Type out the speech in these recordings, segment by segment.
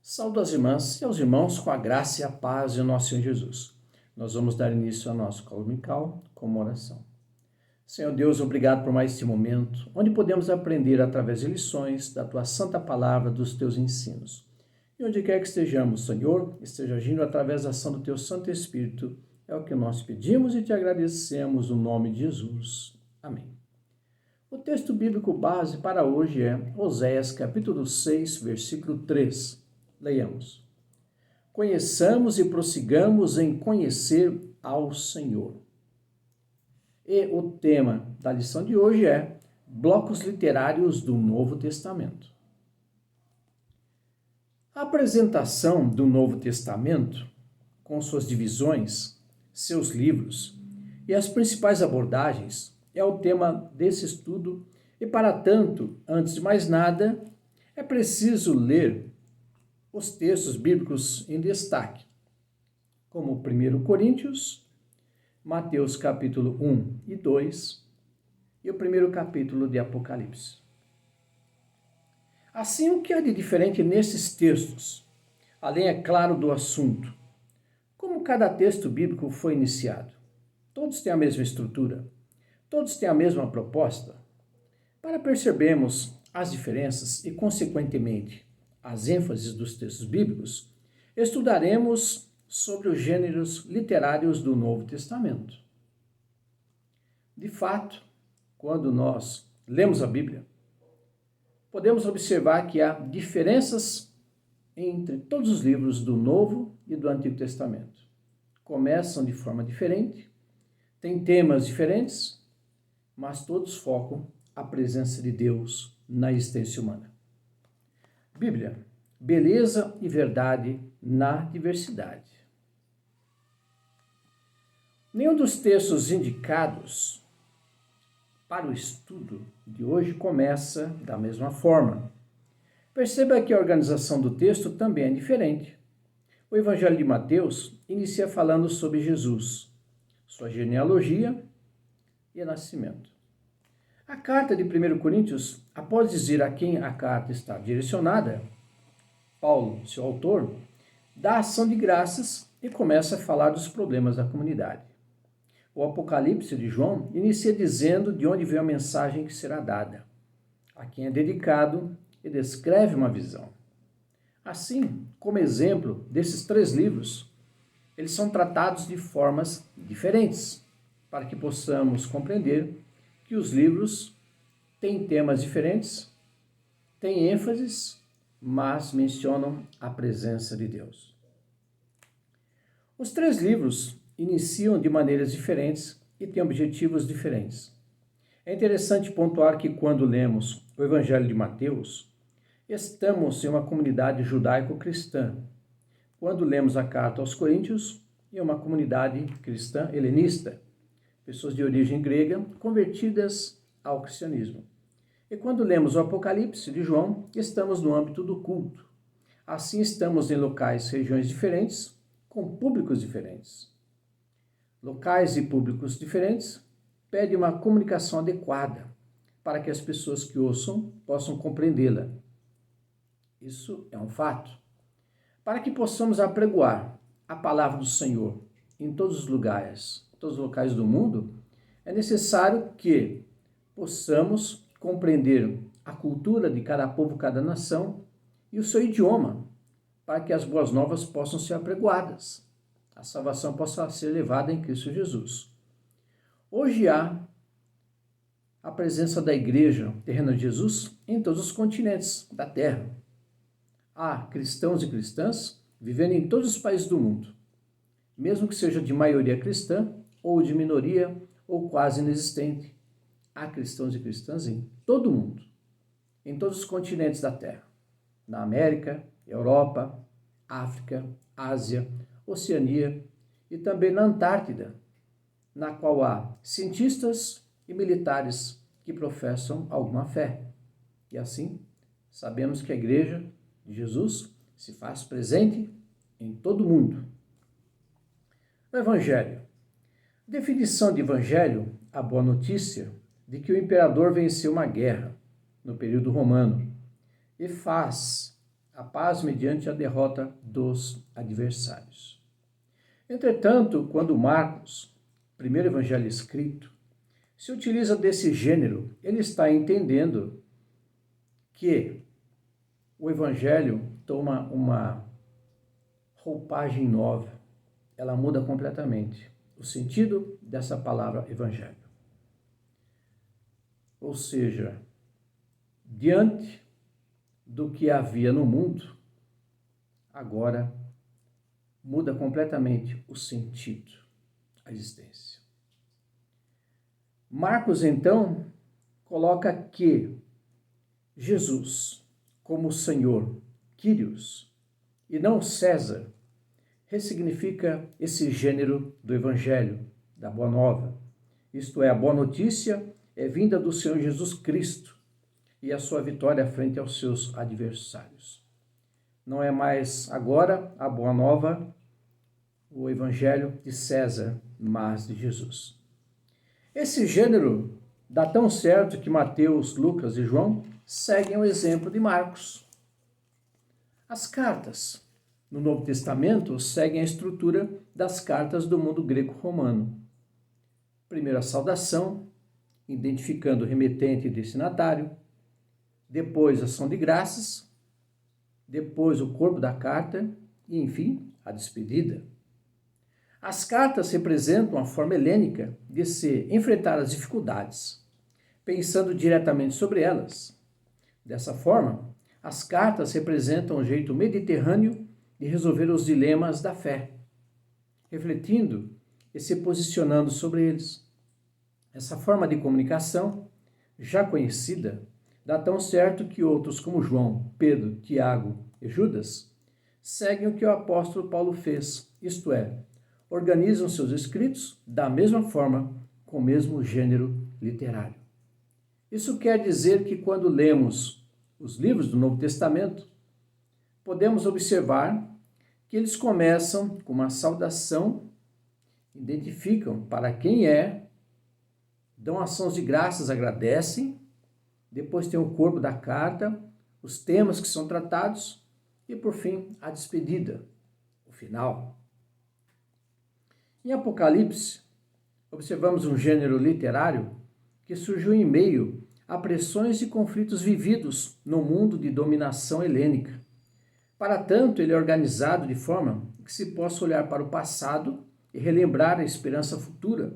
Saúdo às irmãs e aos irmãos com a graça e a paz de nosso Senhor Jesus. Nós vamos dar início ao nosso colo dominical com uma oração. Senhor Deus, obrigado por mais este momento, onde podemos aprender através de lições da Tua Santa Palavra, dos Teus ensinos. E onde quer que estejamos, Senhor, esteja agindo através da ação do Teu Santo Espírito. É o que nós pedimos e Te agradecemos no nome de Jesus. Amém. O texto bíblico base para hoje é Oséias, capítulo 6, versículo 3. Leiamos. Conheçamos e prossigamos em conhecer ao Senhor. E o tema da lição de hoje é blocos literários do Novo Testamento. A apresentação do Novo Testamento, com suas divisões, seus livros e as principais abordagens, é o tema desse estudo e, para tanto, antes de mais nada, é preciso ler os textos bíblicos em destaque, como 1 Coríntios, Mateus capítulo 1 e 2 e o primeiro capítulo de Apocalipse. Assim, o que há de diferente nesses textos, além, é claro, do assunto? Como cada texto bíblico foi iniciado? Todos têm a mesma estrutura? Todos têm a mesma proposta? Para percebermos as diferenças e, consequentemente, as ênfases dos textos bíblicos, estudaremos sobre os gêneros literários do Novo Testamento. De fato, quando nós lemos a Bíblia, podemos observar que há diferenças entre todos os livros do Novo e do Antigo Testamento. Começam de forma diferente, têm temas diferentes, mas todos focam a presença de Deus na existência humana. Bíblia, beleza e verdade na diversidade. Nenhum dos textos indicados para o estudo de hoje começa da mesma forma. Perceba que a organização do texto também é diferente. O Evangelho de Mateus inicia falando sobre Jesus, sua genealogia e nascimento. A carta de 1 Coríntios, após dizer a quem a carta está direcionada, Paulo, seu autor, dá ação de graças e começa a falar dos problemas da comunidade. O Apocalipse de João inicia dizendo de onde veio a mensagem que será dada, a quem é dedicado, e descreve uma visão. Assim, como exemplo desses três livros, eles são tratados de formas diferentes, para que possamos compreender que os livros têm temas diferentes, têm ênfases, mas mencionam a presença de Deus. Os três livros iniciam de maneiras diferentes e têm objetivos diferentes. É interessante pontuar que quando lemos o Evangelho de Mateus, estamos em uma comunidade judaico-cristã. Quando lemos a carta aos Coríntios, em uma comunidade cristã helenista, pessoas de origem grega convertidas ao cristianismo. E quando lemos o Apocalipse de João, estamos no âmbito do culto. Assim, estamos em locais, regiões diferentes, com públicos diferentes. Locais e públicos diferentes pedem uma comunicação adequada para que as pessoas que ouçam possam compreendê-la. Isso é um fato. Para que possamos apregoar a palavra do Senhor em todos os lugares, todos os locais do mundo, é necessário que possamos compreender a cultura de cada povo, cada nação e o seu idioma, para que as boas novas possam ser apregoadas, a salvação possa ser levada em Cristo Jesus. Hoje há a presença da Igreja Terrena de Jesus em todos os continentes da Terra. Há cristãos e cristãs vivendo em todos os países do mundo, mesmo que seja de maioria cristã ou de minoria ou quase inexistente. Há cristãos e cristãs em todo o mundo, em todos os continentes da Terra, na América, Europa, África, Ásia, Oceania e também na Antártida, na qual há cientistas e militares que professam alguma fé. E assim, sabemos que a Igreja de Jesus se faz presente em todo o mundo. O Evangelho. Definição de Evangelho: a boa notícia de que o imperador venceu uma guerra no período romano e faz a paz mediante a derrota dos adversários. Entretanto, quando Marcos, primeiro evangelho escrito, se utiliza desse gênero, ele está entendendo que o evangelho toma uma roupagem nova, ela muda completamente o sentido dessa palavra evangelho. Ou seja, diante do que havia no mundo, agora muda completamente o sentido, a existência. Marcos, então, coloca que Jesus, como Senhor, Kyrios, e não César, ressignifica esse gênero do Evangelho, da Boa Nova. Isto é, a boa notícia é vinda do Senhor Jesus Cristo e a sua vitória frente aos seus adversários. Não é mais agora a Boa Nova, o Evangelho de César, mas de Jesus. Esse gênero dá tão certo que Mateus, Lucas e João seguem o exemplo de Marcos. As cartas no Novo Testamento seguem a estrutura das cartas do mundo greco-romano. Primeiro a saudação, identificando o remetente e destinatário, depois a ação de graças, depois o corpo da carta e, enfim, a despedida. As cartas representam a forma helênica de se enfrentar as dificuldades, pensando diretamente sobre elas. Dessa forma, as cartas representam um jeito mediterrâneo de resolver os dilemas da fé, refletindo e se posicionando sobre eles. Essa forma de comunicação, já conhecida, dá tão certo que outros como João, Pedro, Tiago e Judas seguem o que o apóstolo Paulo fez, isto é, organizam seus escritos da mesma forma, com o mesmo gênero literário. Isso quer dizer que quando lemos os livros do Novo Testamento, podemos observar que eles começam com uma saudação, identificam para quem é, dão ações de graças, agradecem, depois tem o corpo da carta, os temas que são tratados e, por fim, a despedida, o final. Em Apocalipse, observamos um gênero literário que surgiu em meio a pressões e conflitos vividos no mundo de dominação helênica. Para tanto, ele é organizado de forma que se possa olhar para o passado e relembrar a esperança futura,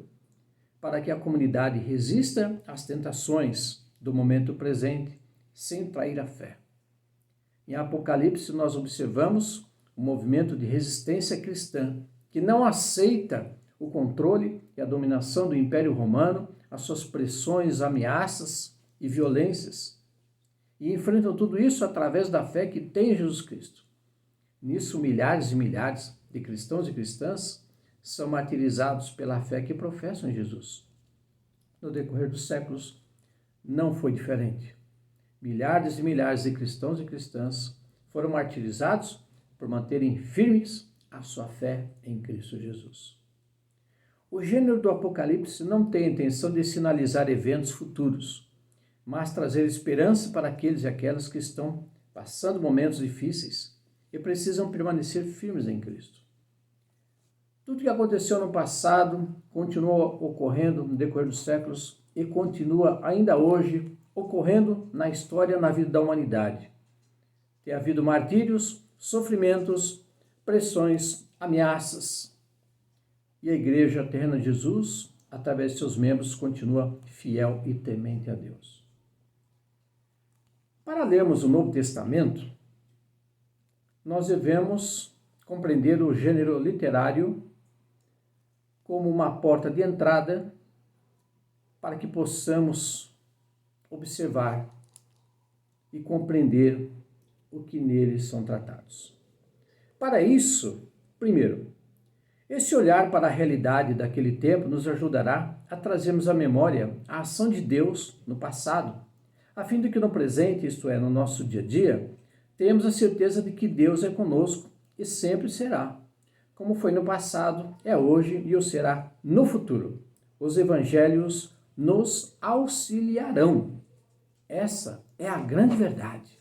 para que a comunidade resista às tentações do momento presente, sem trair a fé. Em Apocalipse, nós observamos um movimento de resistência cristã, que não aceita o controle e a dominação do Império Romano, as suas pressões, ameaças e violências, e enfrentam tudo isso através da fé que tem em Jesus Cristo. Nisso, milhares e milhares de cristãos e cristãs são martirizados pela fé que professam em Jesus. No decorrer dos séculos, não foi diferente. Milhares e milhares de cristãos e cristãs foram martirizados por manterem firmes a sua fé em Cristo Jesus. O gênero do Apocalipse não tem a intenção de sinalizar eventos futuros, mas trazer esperança para aqueles e aquelas que estão passando momentos difíceis e precisam permanecer firmes em Cristo. Tudo que aconteceu no passado continua ocorrendo no decorrer dos séculos e continua ainda hoje ocorrendo na história, na vida da humanidade. Tem havido martírios, sofrimentos, pressões, ameaças. E a Igreja Terrena de Jesus, através de seus membros, continua fiel e temente a Deus. Para lermos o Novo Testamento, nós devemos compreender o gênero literário como uma porta de entrada para que possamos observar e compreender o que neles são tratados. Para isso, primeiro, esse olhar para a realidade daquele tempo nos ajudará a trazermos à memória a ação de Deus no passado, a fim de que no presente, isto é, no nosso dia a dia, tenhamos a certeza de que Deus é conosco e sempre será. Como foi no passado, é hoje e o será no futuro. Os evangelhos nos auxiliarão. Essa é a grande verdade.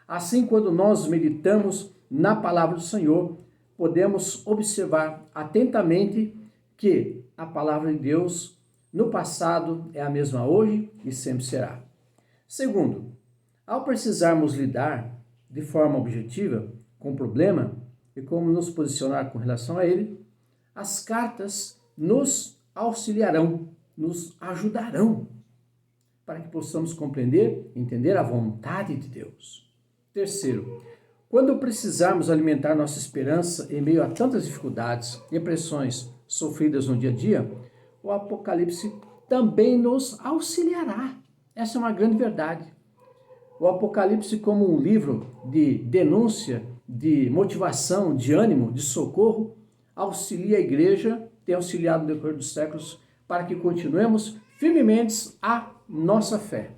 Assim, quando nós meditamos na palavra do Senhor, podemos observar atentamente que a palavra de Deus no passado é a mesma hoje e sempre será. Segundo, ao precisarmos lidar de forma objetiva com o problema e como nos posicionar com relação a ele, as cartas nos auxiliarão, nos ajudarão para que possamos compreender, entender a vontade de Deus. Terceiro, quando precisarmos alimentar nossa esperança em meio a tantas dificuldades e pressões sofridas no dia a dia, o Apocalipse também nos auxiliará. Essa é uma grande verdade. O Apocalipse, como um livro de denúncia, de motivação, de ânimo, de socorro, auxilia a igreja, tem auxiliado no decorrer dos séculos, para que continuemos firmemente a nossa fé.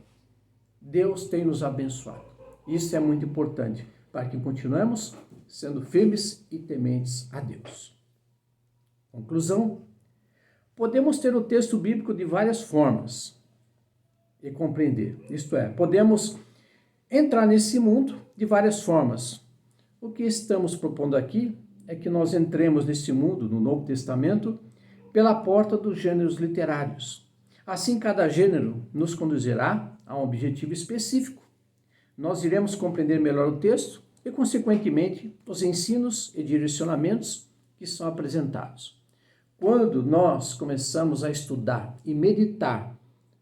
Deus tem nos abençoado. Isso é muito importante, para que continuemos sendo firmes e tementes a Deus. Conclusão: podemos ter o texto bíblico de várias formas e compreender. Isto é, podemos entrar nesse mundo de várias formas. O que estamos propondo aqui é que nós entremos nesse mundo, no Novo Testamento, pela porta dos gêneros literários. Assim, cada gênero nos conduzirá a um objetivo específico. Nós iremos compreender melhor o texto e, consequentemente, os ensinos e direcionamentos que são apresentados. Quando nós começamos a estudar e meditar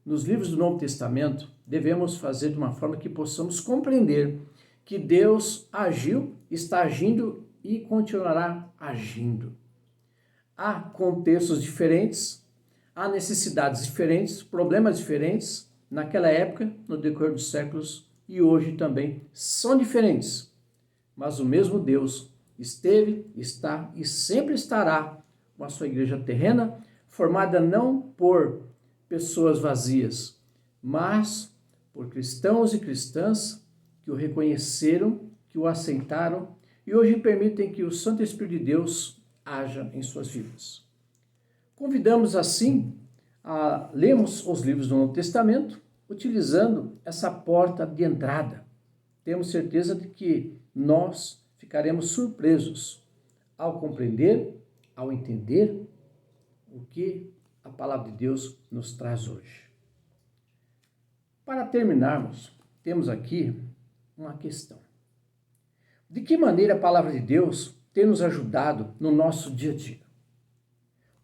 nos livros do Novo Testamento, devemos fazer de uma forma que possamos compreender que Deus agiu, está agindo e continuará agindo. Há contextos diferentes, há necessidades diferentes, problemas diferentes naquela época, no decorrer dos séculos, e hoje também são diferentes. Mas o mesmo Deus esteve, está e sempre estará com a sua igreja terrena, formada não por pessoas vazias, mas por cristãos e cristãs que o reconheceram, que o aceitaram e hoje permitem que o Santo Espírito de Deus haja em suas vidas. Convidamos assim a lermos os livros do Novo Testamento utilizando essa porta de entrada. Temos certeza de que nós ficaremos surpresos ao compreender, ao entender o que a palavra de Deus nos traz hoje. Para terminarmos, temos aqui uma questão. De que maneira a palavra de Deus tem nos ajudado no nosso dia a dia?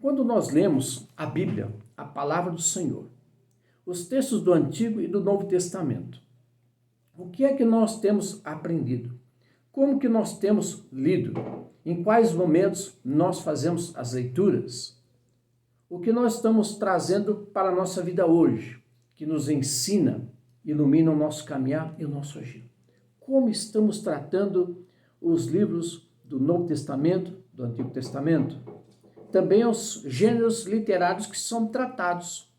Quando nós lemos a Bíblia, a palavra do Senhor, os textos do Antigo e do Novo Testamento, o que é que nós temos aprendido? Como que nós temos lido? Em quais momentos nós fazemos as leituras? O que nós estamos trazendo para a nossa vida hoje, que nos ensina, ilumina o nosso caminhar e o nosso agir? Como estamos tratando os livros do Novo Testamento, do Antigo Testamento? Também os gêneros literários que são tratados.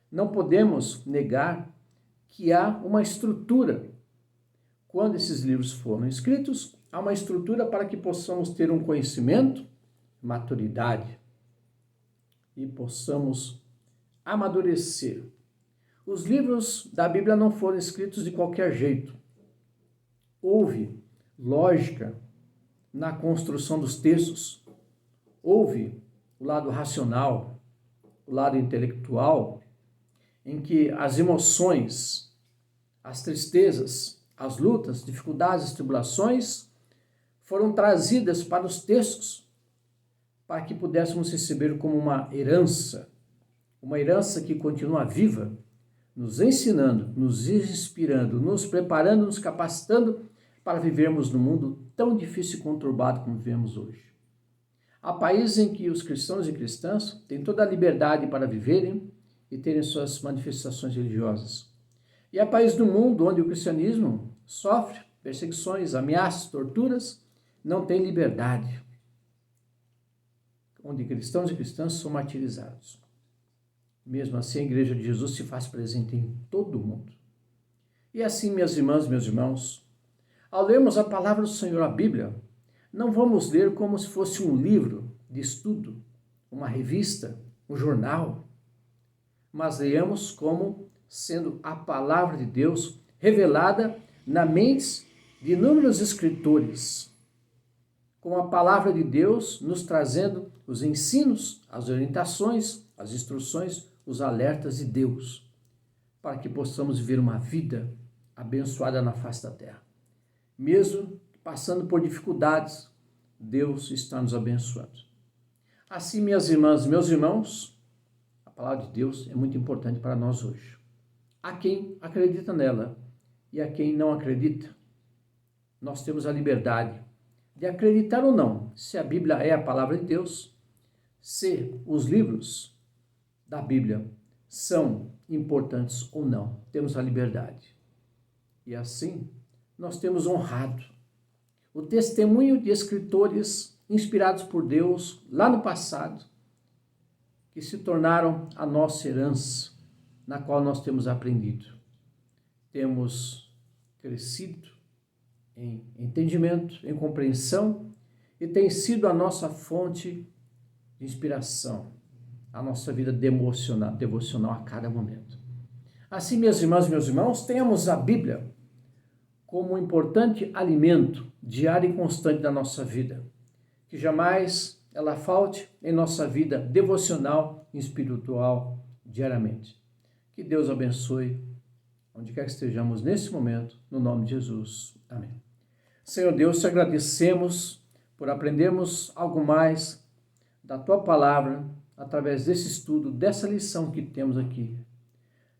Não podemos negar que há uma estrutura. Quando esses livros foram escritos, há uma estrutura para que possamos ter um conhecimento, maturidade e possamos amadurecer. Os livros da Bíblia não foram escritos de qualquer jeito. Houve lógica na construção dos textos. Houve o lado racional, o lado intelectual, em que as emoções, as tristezas, as lutas, dificuldades, tribulações foram trazidas para os textos para que pudéssemos receber como uma herança que continua viva, nos ensinando, nos inspirando, nos preparando, nos capacitando para vivermos num mundo tão difícil e conturbado como vivemos hoje. Há países em que os cristãos e cristãs têm toda a liberdade para viverem e terem suas manifestações religiosas. E há países do mundo onde o cristianismo sofre perseguições, ameaças, torturas, não tem liberdade, onde cristãos e cristãs são martirizados. Mesmo assim, a Igreja de Jesus se faz presente em todo o mundo. E assim, minhas irmãs, meus irmãos, ao lermos a palavra do Senhor, a Bíblia, não vamos ler como se fosse um livro de estudo, uma revista, um jornal, mas leamos como sendo a palavra de Deus revelada na mente de inúmeros escritores, com a palavra de Deus nos trazendo os ensinos, as orientações, as instruções, os alertas de Deus, para que possamos viver uma vida abençoada na face da terra. Mesmo passando por dificuldades, Deus está nos abençoando. Assim, minhas irmãs e meus irmãos, a palavra de Deus é muito importante para nós hoje. Há quem acredita nela e há quem não acredita. Nós temos a liberdade de acreditar ou não, se a Bíblia é a palavra de Deus, se os livros da Bíblia são importantes ou não. Temos a liberdade. E assim, nós temos honrado o testemunho de escritores inspirados por Deus lá no passado, que se tornaram a nossa herança, na qual nós temos aprendido. Temos crescido em entendimento, em compreensão, e tem sido a nossa fonte de inspiração, a nossa vida devocional a cada momento. Assim, minhas irmãs e meus irmãos, tenhamos a Bíblia como um importante alimento diário e constante da nossa vida, que jamais ela falte em nossa vida devocional e espiritual diariamente. Que Deus abençoe, onde quer que estejamos nesse momento, no nome de Jesus. Amém. Senhor Deus, te agradecemos por aprendermos algo mais da Tua Palavra através desse estudo, dessa lição que temos aqui.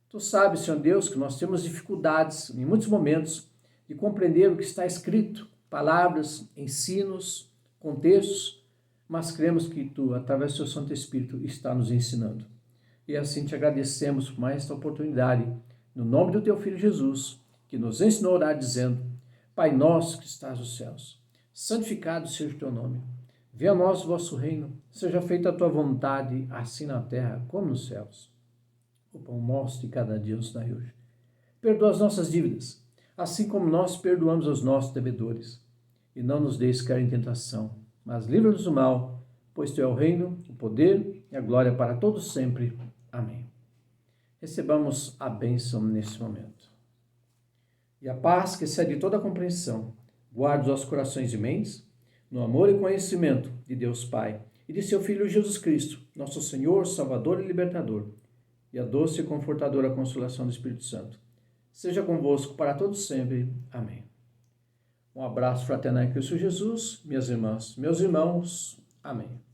Tu sabes, Senhor Deus, que nós temos dificuldades em muitos momentos de compreender o que está escrito, palavras, ensinos, contextos, mas cremos que Tu, através do Teu Santo Espírito, está nos ensinando. E assim te agradecemos por mais esta oportunidade, no nome do Teu Filho Jesus, que nos ensinou a orar dizendo: Pai nosso que estás nos céus, santificado seja o Teu nome. Venha a nós o vosso reino, seja feita a Tua vontade, assim na terra como nos céus. O pão nosso de cada dia nos dai hoje. Perdoa as nossas dívidas, assim como nós perdoamos aos nossos devedores. E não nos deixes cair em tentação, mas livra-nos do mal, pois Teu é o reino, o poder e a glória para todos sempre. Amém. Recebamos a bênção nesse momento. E a paz que excede toda a compreensão, guarde os nossos corações e mentes, no amor e conhecimento de Deus Pai e de Seu Filho Jesus Cristo, nosso Senhor, Salvador e Libertador, e a doce e confortadora consolação do Espírito Santo, seja convosco para todos sempre. Amém. Um abraço fraternal em Cristo Jesus, minhas irmãs, meus irmãos. Amém.